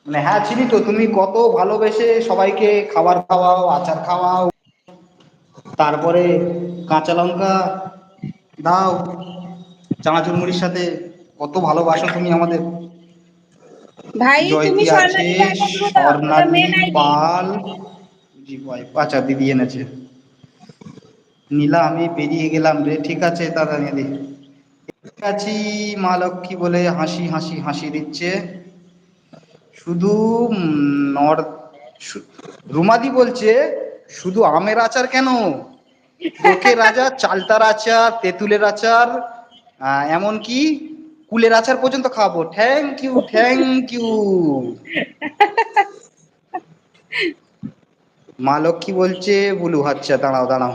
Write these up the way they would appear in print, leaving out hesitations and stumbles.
মানে হ্যাঁ চিনি তো, তুমি কত ভালোবেসে সবাইকে খাবার খাওয়াও, আচার খাওয়াও, তারপরে কাঁচা লঙ্কা দাও চানাচুর মুড়ির সাথে। কত ভালোবাসো তুমি আমাদের। ভাই তুমি জয়তী আছে, স্বর্ণালীকে আগে ব্লু দাও, ওটা স্বর্ণালী মেন আইডি। পাল, জি ভাই আচ্ছা দিদি এনেছে। নীলা আমি বেরিয়ে গেলাম রে, ঠিক আছে দাদা দিদি। আছি, মা লক্ষ্মী বলে হাসি হাসি হাসি দিচ্ছে। শুধু নর রুমাদি বলছে শুধু আমের আচার কেন, তোকে রাজা চালতার আচার, তেঁতুলের আচার, এমনকি কুলের আচার পর্যন্ত খাবো। Thank you thank you. মা লক্ষ্মী বলছে বুলু, আচ্ছা দাঁড়াও দাঁড়াও।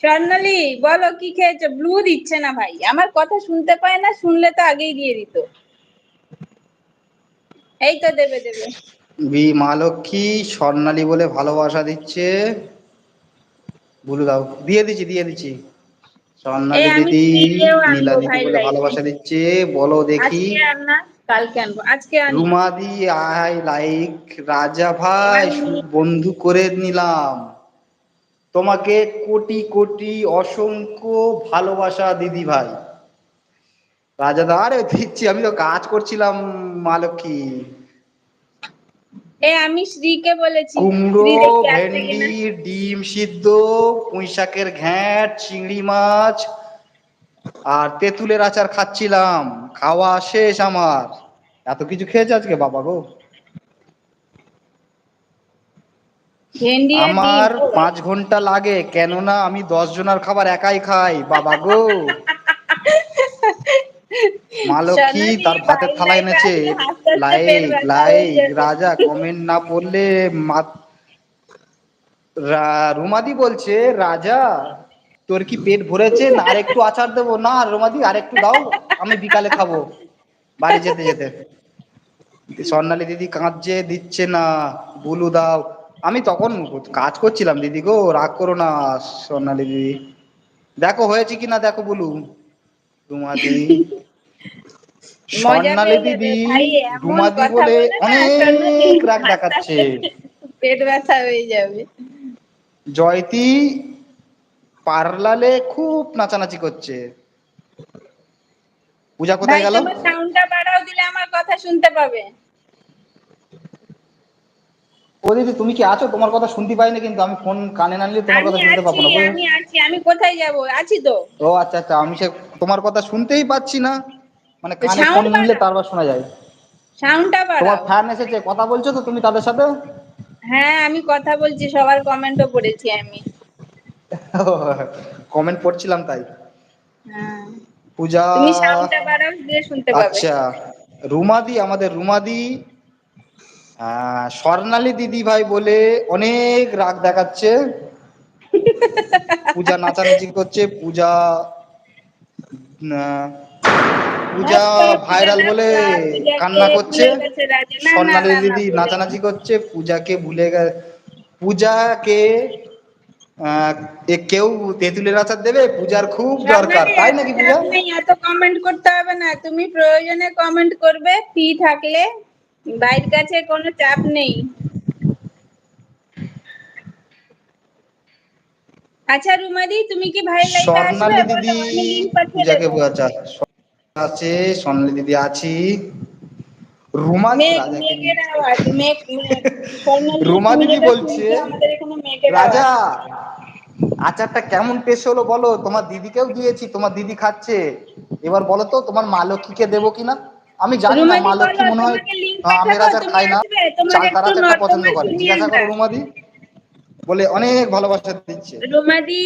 স্বর্ণালী বলো কি খেয়েছো? ব্লু দিচ্ছে না ভাই, আমার কথা শুনতে পায় না, শুনলে তো আগেই দিয়ে দিত। এই তো দেবে দেবে। মা লক্ষ্মী স্বর্ণালী বলে ভালোবাসা দিচ্ছে। বুলু দাও, দিয়ে দিচ্ছি দিয়ে দিচ্ছি। এই স্বর্ণালী আমি দিদি, শ্রীকেও নীলা আনবো দিদি ভাই বলে লাইফে। ভালোবাসা দিচ্ছে, বলো দেখি। আজকে আর না, কালকে আনবো, আজকে আনি। রুমাদি আই লাইক রাজা ভাই, ওয়ান মিনিট। বন্ধু করে নিলাম তোমাকে, কোটি কোটি অসংখ্য ভালোবাসা দিদি ভাই। রাজা দা, আরে দিচ্ছি, আমি তো কাজ করছিলাম মা লক্ষ্মী। এ আমি শ্রীকে বলেছি, শ্রী কুমড়ো, দেখি আসছে কিনা। ভেন্ডি, ডিম সিদ্ধ, পুঁই শাকের ঘ্যাঁট, চিংড়ি মাছ আর তেঁতুলের আচার খাচ্ছিলাম। খাওয়া শেষ আমার। এত কিছু খেয়েছে আজকে বাবা গো। ভেন্ডি আর ডিম, আমার ও বাবা। 5 ঘন্টা লাগে, কেননা আমি 10 জনের খাবার একাই খাই বাবা গো। মা লক্ষ্মী সোনালি তার ভাতের ভাই থালা লাইফে এনেছে। আসলে হাসতে হাসতে পেট লাইক ব্যথা হয়ে লাইক যাবে। রাজা, কমেন্ট না পড়লে রুমাদি বলছে রাজা তোর কি পেট ভরেছে না আর একটু আচার দেবো? না রুমাদি আর একটু দাও, আমি বিকালে খাবো বাড়ি যেতে যেতে। স্বর্ণালী দিদি কাঁদছে, দিচ্ছে না। বুলু দাও। আমি তখন কাজ করছিলাম দিদি গো, রাগ করো না। স্বর্ণালী দিদি দেখো হয়েছে কিনা দেখো বুলু। রুমাদি, মজা স্বর্ণালী পেয়ে যাবে দিদি, ভাই, এমন রুমাদি কথা বলে বলে না সোনালি, অনেক রাগ হাসতে দেখাচ্ছে। হাসতে পেট ব্যথা হয়ে যাবে। জয়তী পার্লালে খুব নাচানাচি করছে। পূজা ভাই কোথায় গেল? তোমার সাউন্ডটা বাড়াও, দিলে আমার কথা শুনতে পাবে। ও দিদি তুমি কি আছো? তোমার কথা শুনতে পাই না কিন্তু, আমি ফোন কানে না নিলে তোমার আমি কথা শুনতে আছি, পাবো না গো। আমি আছি, আমি কোথায় যাব, আছি তো। ও আচ্ছা আচ্ছা, আমি সে তোমার কথা শুনতেই পাচ্ছি না, মানে কানে ফোন সাউন্ড নিলে বাড়াও, তারপর শোনা যায়। সাউন্ডটা তোমার বাড়াও। ফ্যান এসেছে, কথা বলছো তো তুমি তাদের সাথে? হ্যাঁ আমি কথা বলছি, সবার কমেন্টও পড়েছি আমি। কমেন্ট পড়ছিলাম তাই। হ্যাঁ, পূজা, তুমি সাউন্ডটা বাড়াও, দিয়ে শুনতে পাবে। আচ্ছা। রুমাদি, আমাদের রুমাদি স্বর্ণালী দিদি ভাই বলে অনেক রাগ দেখাচ্ছে। পূজা নাচানাচি করছে, পূজা আহ, পূজা ধ্যাৎ তোর পূজা ভাইরাল বলে ধ্যাৎ, পূজাকে কান্না করছে। ভুলে গেছে রাজা, না না স্বর্ণালী না না, দিদি ভুলেনি। নাচানাচি করছে, পূজাকে ভুলে গেছে। পূজাকে আহ, কেউ তেঁতুলের আচার দেবে, পূজার খুব দরকার, স্বর্ণালী তাই এত নাকি চাপ পূজা? নেই, এত কমেন্ট করতে হবে না, তুমি প্রয়োজনে কমেন্ট করবে ফ্রি থাকলে, বাইরের কাছে কোনো চাপ নেই। আচ্ছা রুমাদি, তুমি কি ভাইয়ের লাইফে আসবে স্বর্ণালী বলো, দিদি আমি লিংক পাঠিয়ে পূজাকে দেবো। বোঝা আছে, স্বর্ণালী দিদি আছি। রুমাদি মেঘ, রাজাকে মেঘের আওয়াজ, মেঘ মেঘ। স্বর্ণালী রুমা তুমি দিদি যেটা বলছে শুনছো, আমাদের এখানে মেঘের রাজা আওয়াজ। আচারটা কেমন টেস্ট হলো বলো, তোমার দিদিকেও দিয়েছি, তোমার দিদি খাচ্ছে। এবার বলো তো তোমার মা লক্ষ্মীকে দেবো কিনা। আমি জানি না, রুমাদি মা লক্ষ্মী বলো, মনে হয় তোমাকে লিংক আমের পাঠাবো, আচার তুমি খায় না, আসবে, তোমার চালতার একটু আচারটা পছন্দ নর্দমা করে। শুনি জিজ্ঞাসা করো আমরা। রুমাদি, বলে অনেক ভালোবাসা দিচ্ছে। রুমাদি,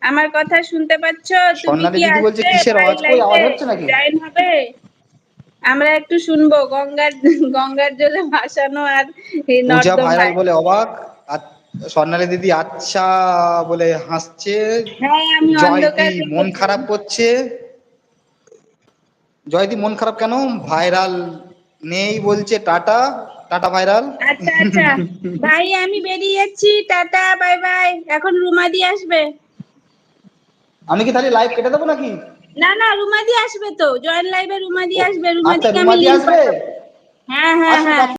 আমার কথা শুনতে পাচ্ছ? তুমি স্বর্ণালী কি দিদি বলছে আসবে কিসের ভাই আওয়াজ, কই আওয়াজ লাইফে, হচ্ছে নাকি? জয়েন হবে? আমরা একটু শুনবো গঙ্গার, গঙ্গার জলে ভাসানো আর এই পূজা ভাইরাল নর্দমায়। বলে অবাক। আর স্বর্ণালী দিদি আচ্ছা বলে হাসছে। হ্যাঁ আমি জয়দি অন্ধকার মন দেখেছি। খারাপ করছে। জয়দি মন খারাপ কেন? ভাইরাল নেই বলছে, টাটা। Tata viral. আচ্ছা আচ্ছা, ভাই আমি বেরিয়ে যাচ্ছি, টাটা বাই বাই, এখন রুমাদি আসবে। আমি কি তাহলে লাইভ কেটে দেবো নাকি? না না, রুমাদি আসবে তো, জয়েন লাইভে রুমাদি ও আসবে, আচ্ছা, রুমাদিকে আমি রুমাদি লিংক আসবে। পাঠাবো। হ্যাঁ হ্যাঁ আসুক হ্যাঁ। আসুক।